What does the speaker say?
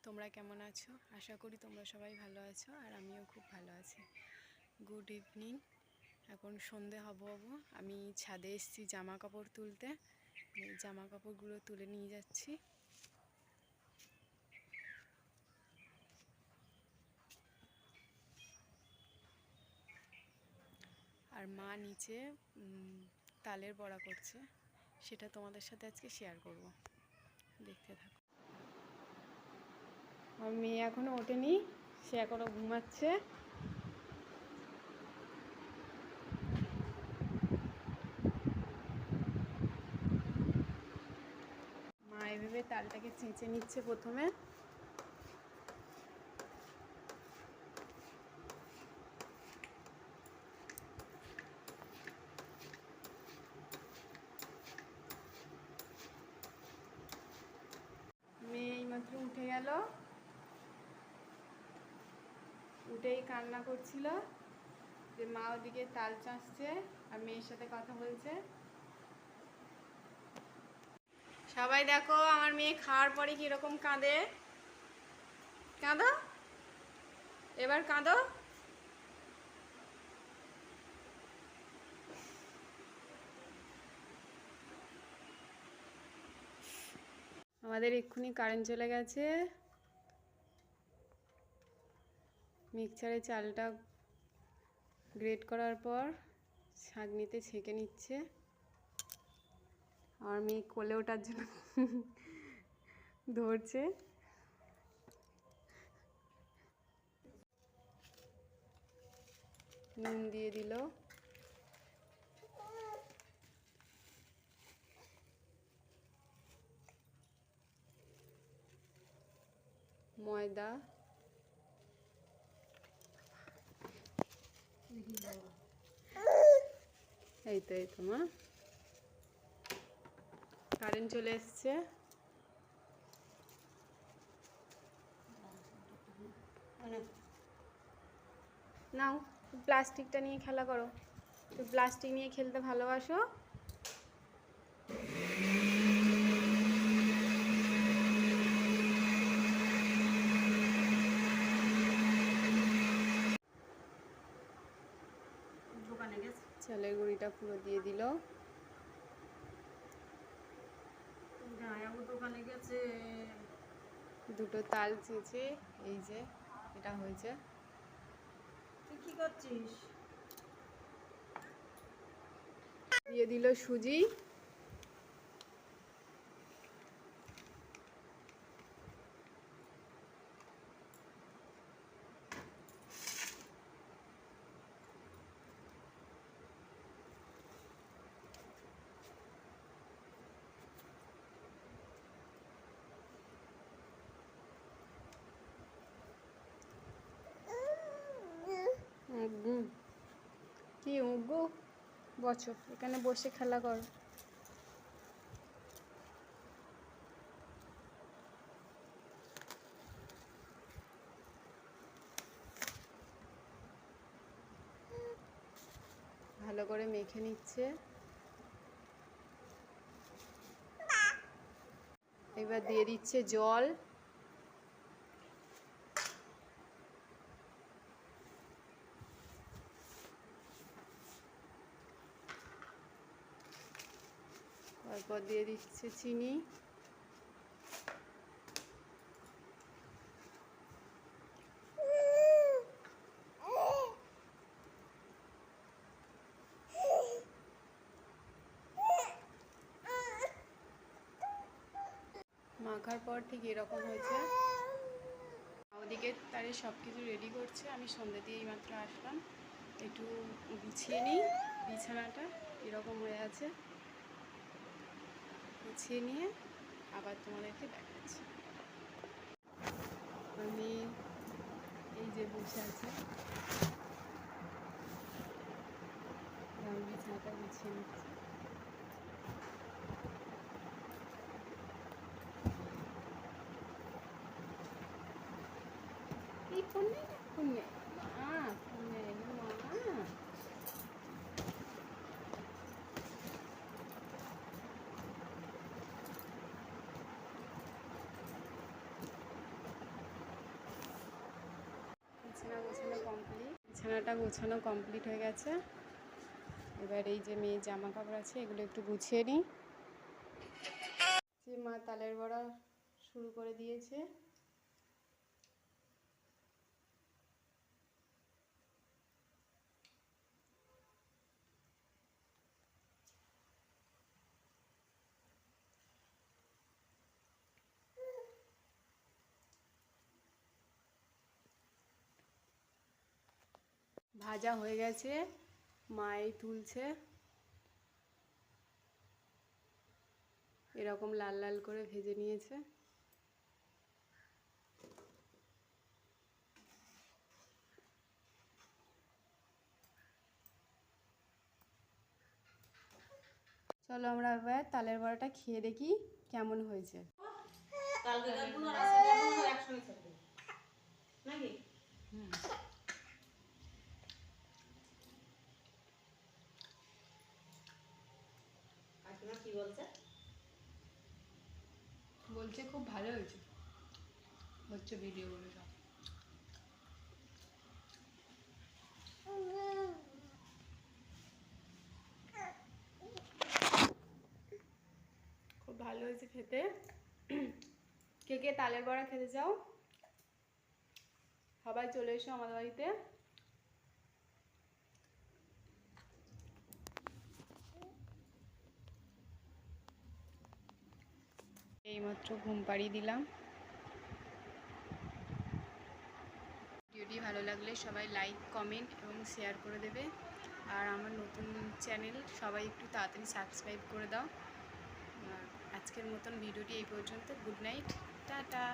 তোমরা কেমন আছো? আশা করি তোমরা সবাই ভালো আছো আর আমিও খুব ভালো আছি। Good evening. এখন সন্ধে হব আমি ছাদে এসেছি জামা কাপড় তুলতে। জামা কাপড়গুলো তুলে নিয়ে যাচ্ছি। আর মা নিচে তালের বড়া করছে, সেটা তোমাদের সাথে আজকে শেয়ার করব। দেখতে থাকো। আমার মেয়ে এখনো ওঠেনি, সে এখনো ঘুমাচ্ছে। মা এভাবে তালটাকে চেঁচে নিচ্ছে প্রথমে। মেয়ে এইমাত্র উঠে গেল, উঠেই কান্না করছিল যে মা ওদিকে তাল চাঁচছে আর মেয়ের সাথে কথা বলছে। সবাই দেখো আমার মেয়ে খাওয়ার পরে কিরকম কাঁদে। কাঁদো, এবার কাঁদো। আমাদের এক্ষুনি কারেন্ট চলে গেছে। মিক্সচারে চালটা গ্রেট করার পর ছাঁকনিতে ছেঁকে নিচ্ছে। আমার মেয়ে কোলে ওঠার জন্য ধরছে। নুন দিয়ে দিল, ময়দা, এই তো মা। কারেন্ট চলে এসছে। নাও প্লাস্টিকটা নিয়ে খেলা করো। তো প্লাস্টিক নিয়ে খেলতে ভালোবাসো। চালের গুঁড়িটা পুরো দিয়ে দিল। দোকানে গেছে, দুটো তাল চেঁচে এই যে এটা হয়েছে। তুই কি করছিস? দিয়ে দিল সুজি। কি উগু বছো, এখানে বসে খেলা কর। ভালো করে মেখে নিচ্ছে। এবার দিয়ে দিচ্ছে জল। তারপর দিয়ে দিচ্ছে চিনি। মাখার পর ঠিক এরকম হয়েছে। ওদিকে তারে সব কিছু রেডি করছে। আমি সন্ধ্যে দিয়ে এইমাত্র আসলাম, একটু গুছিয়ে নিই। বিছানাটা এরকম হয়ে আছে, গুছিয়ে নিয়ে আবার তোমাদেরকে দেখাচ্ছি। আমি এই যে বসে আছে, আমি বিছানাটা গুছিয়ে নিচ্ছি। এই ফোন নেই না, ফোন নেই মা, ফোন নেই মা। বিছানাটা গোছানো কমপ্লিট হয়ে গেছে। এবার এই যে মেয়ের জামা কাপড় আছে এগুলো একটু গুছিয়ে নিই। যে মা তালের বড়া শুরু করে দিয়েছে। ভাজা হয়ে গেছে, মাই তুলছে, এরকম লাল লাল করে ভেজে নিয়েছে। চলো আমরা এবার তালের বড়াটা খেয়ে দেখি কেমন হয়েছে। কি বলছে? বলছে খুব ভালো হয়েছে, হচ্ছে ভিডিওগুলো সব। খুব ভালো হয়েছে খেতে। কে কে তালের বড়া খেতে চাও সবাই চলে এসো আমাদের বাড়িতে। এইমাত্র ঘুম পাড়িয়ে দিলাম। ভিডিওটি ভালো লাগলে সবাই লাইক, কমেন্ট এবং শেয়ার করে দেবে। আর আমার নতুন চ্যানেল সবাই একটু তাড়াতাড়ি সাবস্ক্রাইব করে দাও। আজকের মতন ভিডিওটি এই পর্যন্ত। Good night, tata.